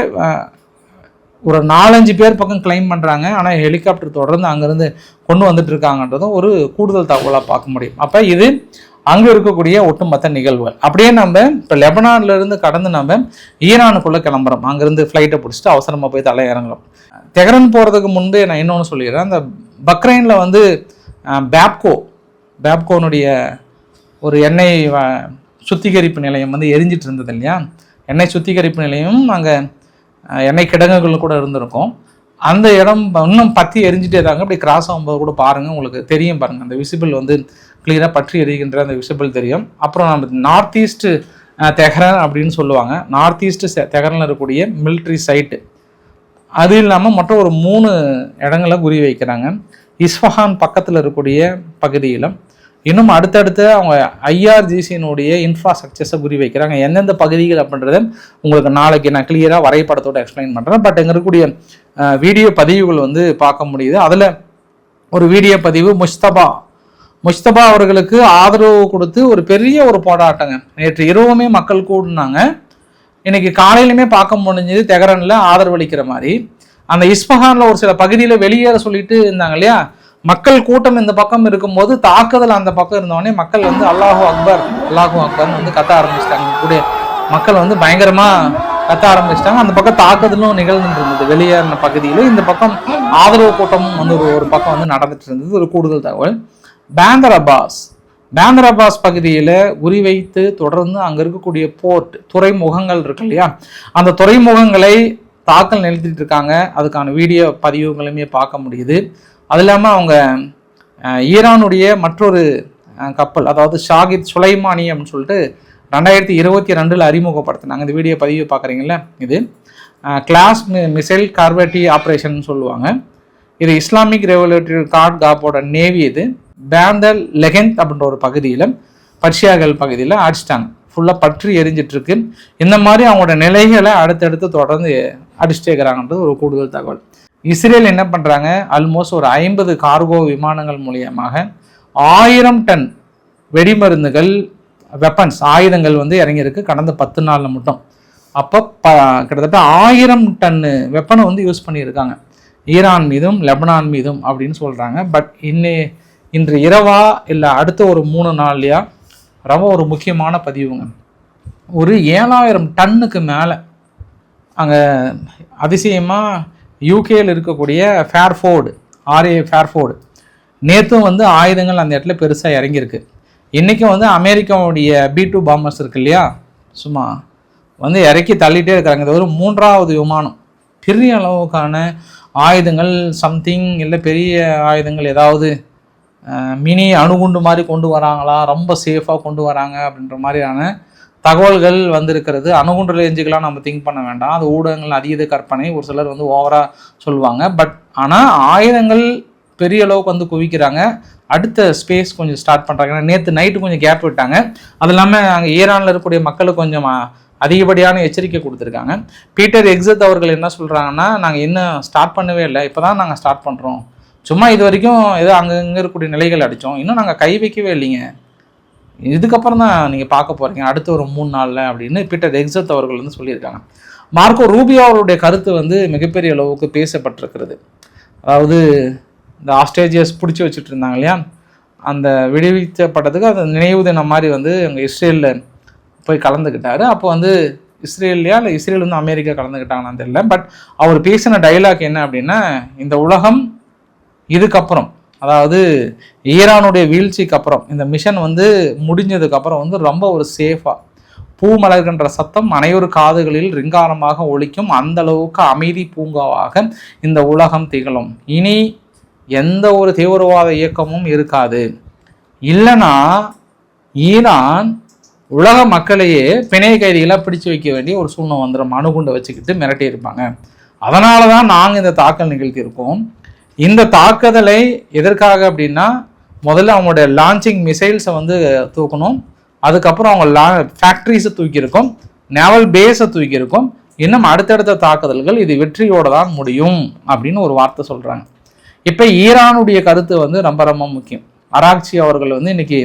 ஒரு 4-5 பேர் பக்கம் கிளைம் பண்ணுறாங்க. ஆனால் ஹெலிகாப்டர் தொடர்ந்து அங்கேருந்து கொண்டு வந்துட்டு இருக்காங்கன்றதும் ஒரு கூடுதல் தகவலாக பார்க்க முடியும். அப்போ இது அங்கே இருக்கக்கூடிய ஒட்டுமொத்த நிகழ்வுகள். அப்படியே நம்ம இப்போ லெபனான்லேருந்து கடந்து நம்ம ஈரானுக்குள்ளே கிளம்புறோம். அங்கேருந்து ஃப்ளைட்டை பிடிச்சிட்டு அவசரமாக போய் தலை இறங்குறோம். தெஹ்ரான் போகிறதுக்கு முன்பே நான் இன்னொன்று சொல்லிடுறேன். அந்த பக்ரைனில் வந்து பேப்கோனுடைய ஒரு எண்ணெய் சுத்திகரிப்பு நிலையம் வந்து எரிஞ்சிட்டு இருந்தது இல்லையா, எண்ணெய் சுத்திகரிப்பு நிலையம் அங்கே எண்ணெய் கிடங்குகள் கூட இருந்திருக்கும். அந்த இடம் இன்னும் பற்றி எரிஞ்சிட்டே தாங்க. அப்படி கிராஸ் ஆகும்போது கூட பாருங்கள், உங்களுக்கு தெரியும் பாருங்கள், அந்த விசிபிள் வந்து கிளியராக பற்றி எரிகின்ற அந்த விசிபிள் தெரியும். அப்புறம் நம்ம நார்த் ஈஸ்ட் தெஹ்ரான் அப்படின்னு சொல்லுவாங்க. நார்த் ஈஸ்ட் தெஹ்ரானில் இருக்கக்கூடிய மிலிட்ரி சைட்டு, அது இல்லாமல் மற்ற ஒரு 3 இடங்களை குறி வைக்கிறாங்க. இஸ்ஃபஹான் பக்கத்தில் இருக்கக்கூடிய பகுதியிலும் இன்னும் அடுத்தடுத்து அவங்க IRGCனுடைய இன்ஃப்ராஸ்ட்ரக்சர்ஸை குறி வைக்கிறாங்க. எந்தெந்த பகுதிகள் அப்படின்றத உங்களுக்கு நாளைக்கு நான் கிளியராக வரைபடத்தோடு எக்ஸ்பிளைன் பண்ணுறேன். பட் இங்கே இருக்கக்கூடிய வீடியோ பதிவுகள் வந்து பார்க்க முடியுது. அதில் ஒரு வீடியோ பதிவு முஸ்தபா அவர்களுக்கு ஆதரவு கொடுத்து ஒரு பெரிய ஒரு போராட்டங்க. நேற்று இரவுமே மக்கள் கூடினாங்க, இன்னைக்கு காலையிலுமே பார்க்க முடிஞ்சது தெஹ்ரானில் ஆதரவு அளிக்கிற மாதிரி. அந்த இஸ்ஃபஹானில் ஒரு சில பகுதியில் வெளியேற சொல்லிட்டு இருந்தாங்க இல்லையா, மக்கள் கூட்டம் இந்த பக்கம் இருக்கும்போது தாக்குதல் அந்த பக்கம் இருந்தோடனே மக்கள் வந்து அல்லாஹு அக்பர்னு வந்து கத்த ஆரம்பிச்சிட்டாங்க. கூட மக்கள் வந்து பயங்கரமாக கத்த ஆரம்பிச்சிட்டாங்க. அந்த பக்கம் தாக்குதலும் நிகழ்ந்துட்டு இருந்தது வெளியேறின பகுதியில். இந்த பக்கம் ஆதரவு கூட்டமும் வந்து ஒரு பக்கம் வந்து நடந்துட்டு இருந்தது. ஒரு கூடுதல் தகவல், பேந்தர் அப்பாஸ் பகுதியில் குறிவைத்து தொடர்ந்து அங்கே இருக்கக்கூடிய போர்ட் துறைமுகங்கள் இருக்கு இல்லையா, அந்த துறைமுகங்களை தாக்கல் நிறுத்திட்டு இருக்காங்க. அதுக்கான வீடியோ பதிவுகளுமே பார்க்க முடியுது. அது இல்லாமல் அவங்க ஈரானுடைய மற்றொரு கப்பல், அதாவது ஷாகித் சுலைமானி அப்படின்னு சொல்லிட்டு 2022 அறிமுகப்படுத்தினாங்க. இந்த வீடியோ பதிவு பார்க்குறீங்களா, இது கிளாஸ் மிசைல் கார்பெட்டி ஆப்ரேஷன் சொல்லுவாங்க. இது இஸ்லாமிக் ரெவல்யூட்டரி கார்ட் காப்போட நேவி. இது பேந்தல் லெகெந்த் அப்படின்ற ஒரு பகுதியில், பர்ஷியாக்கள் பகுதியில் அடிச்சிட்டாங்க. ஃபுல்லாக பற்றி எரிஞ்சிட்ருக்கு. இந்த மாதிரி அவங்களோட நிலைகளை அடுத்தடுத்து தொடர்ந்து அடிச்சுட்டே இருக்கிறாங்கன்றது ஒரு கூடுதல் தகவல். இஸ்ரேல் என்ன பண்ணுறாங்க, ஆல்மோஸ்ட் ஒரு 50 கார்கோ விமானங்கள் மூலியமாக 1000 டன் வெடிமருந்துகள், வெப்பன்ஸ், ஆயுதங்கள் வந்து இறங்கியிருக்கு கடந்த 10 நாளில் மட்டும். அப்போ கிட்டத்தட்ட 1000 டன்னு வெப்பனை வந்து யூஸ் பண்ணியிருக்காங்க ஈரான் மீதும் லெபனான் மீதும் அப்படின்னு சொல்கிறாங்க. பட் இன்று இரவா இல்லை அடுத்த ஒரு 3 நாள்லையா ரொம்ப ஒரு முக்கியமான பதிவுங்க. ஒரு 7000 டன்னுக்கு மேலே அங்கே அதிசயமாக யூகேயில் இருக்கக்கூடிய ஃபேர்ஃபோர்டு, RA ஃபேர்ஃபோர்டு நேற்றும் வந்து ஆயுதங்கள் அந்த இடத்துல பெருசாக இறங்கியிருக்கு. இன்றைக்கும் வந்து அமெரிக்காவுடைய B2 பாம்பர்ஸ் இருக்கு இல்லையா, சும்மா வந்து இறக்கி தள்ளிகிட்டே இருக்கிறாங்க. இது ஒரு 3வது விமானம். பெரிய அளவுக்கான ஆயுதங்கள் சம்திங் இல்லை, பெரிய ஆயுதங்கள் ஏதாவது மினி அணுகுண்டு மாதிரி கொண்டு வராங்களா, ரொம்ப சேஃபாக கொண்டு வராங்க அப்படின்ற மாதிரியான தகவல்கள் வந்திருக்கிறது. அணுகுண்டு ரேஞ்சுக்கெலாம் நம்ம திங்க் பண்ண வேண்டாம், அது ஊடகங்கள் அதீத கற்பனை, ஒரு சிலர் வந்து ஓவராக சொல்லுவாங்க. பட் ஆனால் ஆயுதங்கள் பெரிய அளவுக்கு வந்து குவிக்கிறாங்க. அடுத்த ஸ்பேஸ் கொஞ்சம் ஸ்டார்ட் பண்ணுறாங்க. நேற்று நைட்டு கொஞ்சம் கேப் விட்டாங்க. அது இல்லாமல் அங்கே ஈரானில் இருக்கக்கூடிய மக்களுக்கு கொஞ்சம் அதிகப்படியான எச்சரிக்கை கொடுத்துருக்காங்க. பீட்டர் எக்ஸத் அவர்கள் என்ன சொல்கிறாங்கன்னா, நாங்கள் இன்னும் ஸ்டார்ட் பண்ணவே இல்லை, இப்போ தான் நாங்கள் ஸ்டார்ட் பண்ணுறோம், சும்மா இது வரைக்கும் ஏதோ அங்கே இருக்கக்கூடிய நிலைகள் அடித்தோம், இன்னும் நாங்கள் கை வைக்கவே இல்லைங்க, இதுக்கப்புறம் தான் நீங்கள் பார்க்க போகிறீங்க அடுத்த ஒரு 3 நாளில் அப்படின்னு பீட்டர் எக்ஸத் அவர்கள் வந்து சொல்லியிருக்காங்க. மார்க்கோ ரூபியோ அவருடைய கருத்து வந்து மிகப்பெரிய அளவுக்கு பேசப்பட்டிருக்கிறது. அதாவது இந்த ஆஸ்ட்ரேலியஸ் பிடிச்சி வச்சுட்டு இருந்தாங்க இல்லையா, அந்த விடுவிக்கப்பட்டதுக்கு அந்த நினைவு தினம் மாதிரி வந்து அங்கே இஸ்ரேலில் போய் கலந்துக்கிட்டாரு. அப்போ வந்து இஸ்ரேலியா இல்லை இஸ்ரேல் வந்து அமெரிக்கா கலந்துக்கிட்டாங்கன்னு தெரியல. பட் அவர் பேசின டைலாக் என்ன அப்படின்னா, இந்த உலகம் இதுக்கப்புறம், அதாவது ஈரானுடைய வீழ்ச்சிக்கு அப்புறம், இந்த மிஷன் வந்து முடிஞ்சதுக்கப்புறம் வந்து ரொம்ப ஒரு சேஃபாக, பூ மலர்கின்ற சத்தம் அனைவரு காதுகளில் ரிங்காரமாக ஒலிக்கும், அந்த அளவுக்கு அமைதி பூங்காவாக இந்த உலகம் திகழும். இனி எந்த ஒரு தீவிரவாத இயக்கமும் இருக்காது. இல்லைன்னா ஈரான் உலக மக்களையே பிணை கைதிகளாக பிடிச்சு வைக்க வேண்டிய ஒரு சூழ்நிலை வந்துடும், அணுகுண்டை வச்சுக்கிட்டு மிரட்டி இருப்பாங்க. அதனால தான் நாங்கள் இந்த தாக்கல் நிகழ்த்தியிருக்கோம். இந்த தாக்குதலை எதற்காக அப்படின்னா, முதல்ல அவங்களுடைய லான்ச்சிங் மிசைல்ஸை வந்து தூக்கணும், அதுக்கப்புறம் அவங்க ஃபேக்ட்ரிஸை தூக்கியிருக்கோம், நேவல் பேஸை தூக்கியிருக்கோம், இன்னும் அடுத்தடுத்த தாக்குதல்கள் இது வெற்றியோடு தான் முடியும் அப்படின்னு ஒரு வார்த்தை சொல்கிறாங்க. இப்போ ஈரானுடைய கருத்து வந்து ரொம்ப ரொம்ப முக்கியம். அராக்சி அவர்கள் வந்து இன்னைக்கு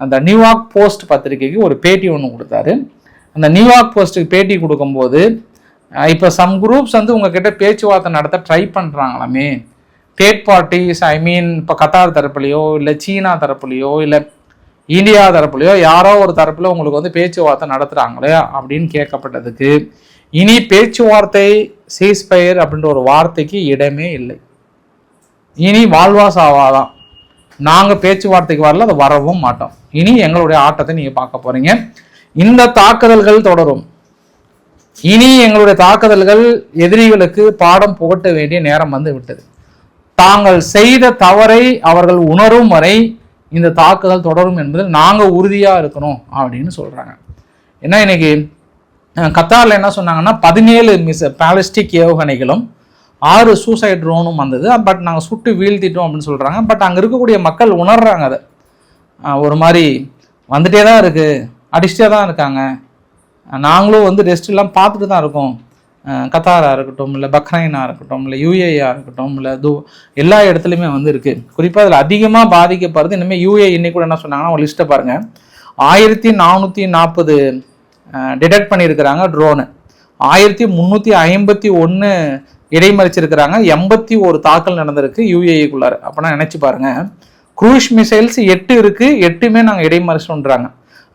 அந்த நியூயார்க் போஸ்ட் பத்திரிகைக்கு ஒரு பேட்டி ஒன்று கொடுத்தாரு. அந்த நியூயார்க் போஸ்ட்டுக்கு பேட்டி கொடுக்கும்போது, இப்போ சம் குரூப்ஸ் வந்து உங்ககிட்ட பேச்சுவார்த்தை நடத்த ட்ரை பண்ணுறாங்களாமே, தேர்ட் பார்ட்டிஸ், ஐ மீன் இப்போ கத்தார் தரப்புலையோ இல்லை சீனா தரப்புலையோ இல்லை இந்தியா தரப்புலையோ யாரோ ஒரு தரப்புல உங்களுக்கு வந்து பேச்சுவார்த்தை நடத்துகிறாங்களே அப்படின்னு கேட்கப்பட்டதுக்கு, இனி பேச்சுவார்த்தை சீஸ்ஃபயர் அப்படின்ற ஒரு வார்த்தைக்கு இடமே இல்லை. இனி வாழ்வா சாவாதான், நாங்கள் பேச்சுவார்த்தைக்கு வரல, அதை வரவும் மாட்டோம், இனி எங்களுடைய ஆட்டத்தை நீங்கள் பார்க்க போகிறீங்க. இந்த தாக்குதல்கள் தொடரும். இனி எங்களுடைய தாக்குதல்கள் எதிரிகளுக்கு பாடம் புகட்ட வேண்டிய நேரம் வந்து விட்டது. தாங்கள் செய்த தவறை அவர்கள் உணரும் வரை இந்த தாக்குதல் தொடரும் என்பதில் நாங்கள் உறுதியாக இருக்கணும் அப்படின்னு சொல்கிறாங்க. ஏன்னா இன்னைக்கு கத்தாரில் என்ன சொன்னாங்கன்னா, 17 பாலிஸ்டிக் ஏவுகணைகளும் 6 சூசைட் ட்ரோனும் வந்தது. பட் நாங்கள் சுட்டு வீழ்த்திட்டோம் அப்படின்னு சொல்கிறாங்க. பட் அங்கே இருக்கக்கூடிய மக்கள் உணர்றாங்க, அதை ஒரு மாதிரி வந்துட்டே தான் இருக்குது, அடிச்சுட்டே தான் இருக்காங்க, நாங்களும் வந்து ரெஸ்ட் எல்லாம் பார்த்துட்டு தான் இருக்கோம். கத்தாராக இருக்கட்டும், இல்லை பக்ரைனாக இருக்கட்டும், இல்லை UAE-ஆக இருக்கட்டும், இல்லை எல்லா இடத்துலையுமே வந்து இருக்குது. குறிப்பாக அதில் அதிகமாக பாதிக்கப்படுறது இனிமேல் UAE. இன்னைக்கு கூட என்ன சொன்னாங்கன்னா, அவங்க லிஸ்ட்டை பாருங்கள், 1440 டிடெக்ட் பண்ணியிருக்கிறாங்க ட்ரோனு, 1351 இடைமறிச்சிருக்கிறாங்க, 81 தாக்கல் நடந்திருக்கு UAE-க்குள்ளார. அப்படின்னா நினச்சி பாருங்கள், க்ரூஸ் மிசைல்ஸ் 8 இருக்குது, 8மே நாங்கள் இடைமறிச்சோன்றாங்க.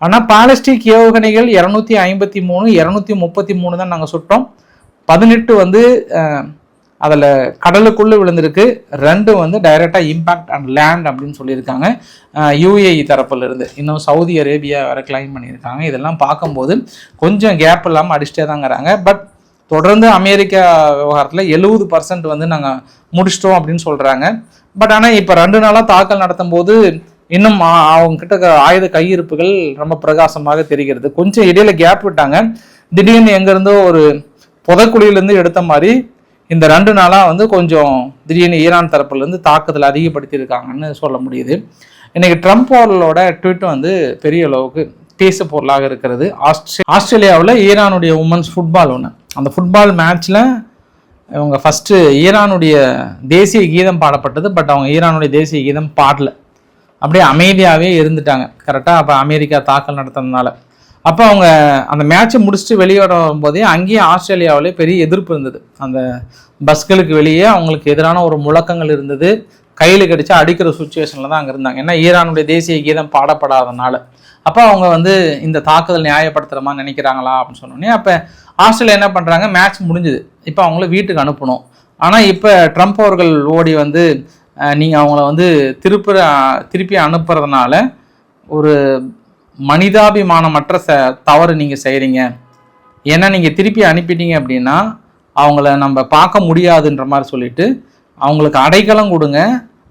ஆனால் பாலிஸ்டிக் ஏவுகணைகள் 253, 233 தான் நாங்கள் சுட்டோம், 18 வந்து அதில் கடலுக்குள்ளே விழுந்திருக்கு, 2 வந்து டைரெக்டாக இம்பேக்ட் அண்ட் லேண்ட் அப்படின்னு சொல்லியிருக்காங்க UAE தரப்புல இருந்து. இன்னும் சவுதி அரேபியா வர கிளைம் பண்ணியிருக்காங்க. இதெல்லாம் பார்க்கும்போது கொஞ்சம் கேப் இல்லாமல் அடிச்சுட்டே தாங்கிறாங்க. பட் தொடர்ந்து அமெரிக்கா விவகாரத்தில் 70% வந்து நாங்கள் முடிச்சிட்டோம் அப்படின்னு சொல்கிறாங்க. பட் ஆனால் இப்போ 2 நாளாக தாக்கல் நடத்தும் போது இன்னும் அவங்க கிட்ட ஆயுத கையிருப்புகள் ரொம்ப பிரகாசமாக தெரிகிறது. கொஞ்சம் இடையில கேப் விட்டாங்க, திடீர்னு எங்கேருந்தோ ஒரு புதக்குழியிலேருந்து எடுத்த மாதிரி இந்த 2 நாளாக வந்து கொஞ்சம் திடீர்னு ஈரான் தரப்புலேருந்து தாக்குதல் அதிகப்படுத்தியிருக்காங்கன்னு சொல்ல முடியுது. இன்னைக்கு ட்ரம்ப் அவர்களோட ட்வீட் வந்து பெரிய அளவுக்கு பேசு பொருளாக இருக்கிறது. ஆஸ்திரேலியாவில் ஈரானுடைய உமன்ஸ் ஃபுட்பால் ஒன்று, அந்த ஃபுட்பால் மேட்ச்சில் இவங்க ஃபஸ்ட்டு ஈரானுடைய தேசிய கீதம் பாடப்பட்டது. பட் அவங்க ஈரானுடைய தேசிய கீதம் பாடல, அப்படியே அமைதியாகவே இருந்துட்டாங்க. கரெக்டாக அப்போ அமெரிக்கா தாக்கல் நடத்துறதுனால. அப்போ அவங்க அந்த மேட்ச்சை முடிச்சுட்டு வெளியே வரும்போதே அங்கேயும் ஆஸ்திரேலியாவிலே பெரிய எதிர்ப்பு இருந்தது. அந்த பஸ்களுக்கு வெளியே அவங்களுக்கு எதிரான ஒரு முழக்கங்கள் இருந்தது. கையில் கடிச்சா அடிக்கிற சுச்சுவேஷனில் தான் அங்கே இருந்தாங்க. ஏன்னா ஈரானுடைய தேசிய கீதம் பாடப்படாதனால. அப்போ அவங்க வந்து இந்த தாக்குதல் நியாயப்படுத்துகிற மாதிரி நினைக்கிறாங்களா அப்படின்னு சொன்னோன்னே அப்போ ஆஸ்திரேலியா என்ன பண்ணுறாங்க, மேட்ச் முடிஞ்சுது, இப்போ அவங்கள வீட்டுக்கு அனுப்பணும். ஆனால் இப்போ ட்ரம்ப் அவர்கள் ஓடி வந்து நீங்கள் அவங்கள வந்து திருப்பி அனுப்புறதுனால ஒரு மனிதாபிமானமற்ற தவறு நீங்கள் செய்கிறீங்க. ஏன்னா நீங்கள் திருப்பி அனுப்பிட்டீங்க அப்படின்னா அவங்கள நம்ம பார்க்க முடியாதுன்ற மாதிரி சொல்லிட்டு அவங்களுக்கு அடைக்கலம் கொடுங்க.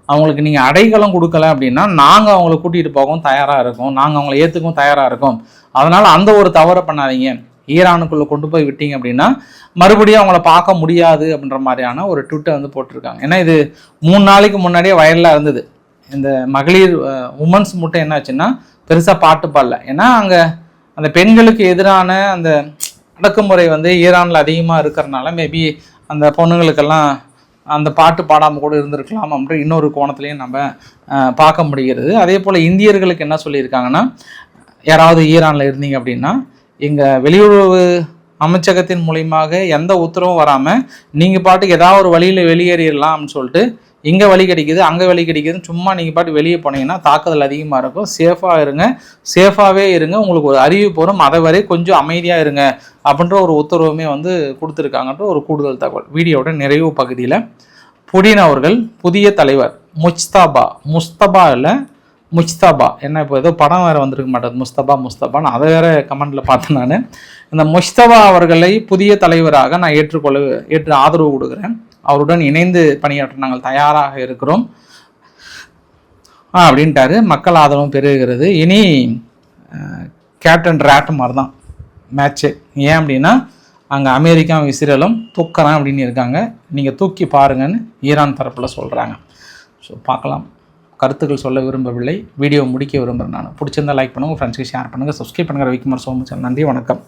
அவங்களுக்கு நீங்கள் அடைக்கலம் கொடுக்கல அப்படின்னா நாங்கள் அவங்கள கூட்டிகிட்டு போகவும் தயாராக இருக்கோம், நாங்கள் அவங்கள ஏற்றுக்கவும் தயாராக இருக்கோம். அதனால் அந்த ஒரு தவறை பண்ணாதீங்க. ஈரானுக்குள்ளே கொண்டு போய் விட்டீங்க அப்படின்னா மறுபடியும் அவங்கள பார்க்க முடியாது அப்படின்ற மாதிரியான ஒரு ட்விட்டை வந்து போட்டிருக்காங்க. ஏன்னா இது 3 நாளைக்கு முன்னாடியே வைரலாக இருந்தது. இந்த மகளிர் உமன்ஸ் மட்டும் என்ன ஆச்சுன்னா பெருசாக பாட்டு பாடல. ஏன்னா அங்கே அந்த பெண்களுக்கு எதிரான அந்த அடக்குமுறை வந்து ஈரானில் அதிகமாக இருக்கிறனால மேபி அந்த பொண்ணுங்களுக்கெல்லாம் அந்த பாட்டு பாடாமல் கூட இருந்திருக்கலாம் அப்படின்ற இன்னொரு கோணத்துலையும் நம்ம பார்க்க முடிகிறது. அதே போல் இந்தியர்களுக்கு என்ன சொல்லியிருக்காங்கன்னா, யாராவது ஈரானில் இருந்தீங்க அப்படின்னா எங்கள் வெளியுறவு அமைச்சகத்தின் மூலியமாக எந்த உத்தரவும் வராமல் நீங்கள் பாட்டுக்கு ஏதாவது ஒரு வழியில் வெளியேறிடலாம் அப்படின்னு சொல்லிட்டு, இங்கே வழி கிடைக்குது அங்கே வழி கிடைக்குதுன்னு சும்மா நீங்கள் பாட்டு வெளியே போனீங்கன்னா தாக்குதல் அதிகமாக இருக்கும். சேஃபாக இருங்க, சேஃபாகவே இருங்க, உங்களுக்கு ஒரு அறிவிப்பு வரும், அதை வரை கொஞ்சம் அமைதியாக இருங்க அப்படின்ற ஒரு உத்தரவுமே வந்து கொடுத்துருக்காங்கன்ற ஒரு கூடுதல் தகவல். வீடியோட நிறைவு பகுதியில் புடின் அவர்கள் புதிய தலைவர் முஸ்தபா இல்லை முஸ்தபா, என்ன இப்போ ஏதோ படம் வேறு வந்திருக்க மாட்டேது, முஸ்தபான்னு அதை வேற கமெண்டில் பார்த்தேன் நான். இந்த முஸ்தபா அவர்களை புதிய தலைவராக நான் ஏற்று ஆதரவு கொடுக்குறேன். அவருடன் இணைந்து பணியாற்ற நாங்கள் தயாராக இருக்கிறோம் அப்படின்ட்டாரு. மக்கள் ஆதரவும் பெருகிறது. இனி கேப்டன் ராட் மாதிரி தான் மேட்ச்சு. ஏன் அப்படின்னா அங்கே அமெரிக்காவும் இஸ்ரேலும் தூக்குறேன் அப்படின்னு இருக்காங்க. நீங்கள் தூக்கி பாருங்கன்னு ஈரான் தரப்பில் சொல்கிறாங்க. ஸோ பார்க்கலாம். கருத்துக்கள் சொல்ல விரும்பவில்லை, வீடியோ முடிக்க விரும்புகிறேன் நான். பிடிச்சிருந்தால் லைக் பண்ணுங்கள், ஃப்ரெண்ட்ஸ்க்கு ஷேர் பண்ணுங்கள், சப்ஸ்கிரைப் பண்ணுங்கள். ரவிக்குமார் சோமச்சன். நன்றி, வணக்கம்.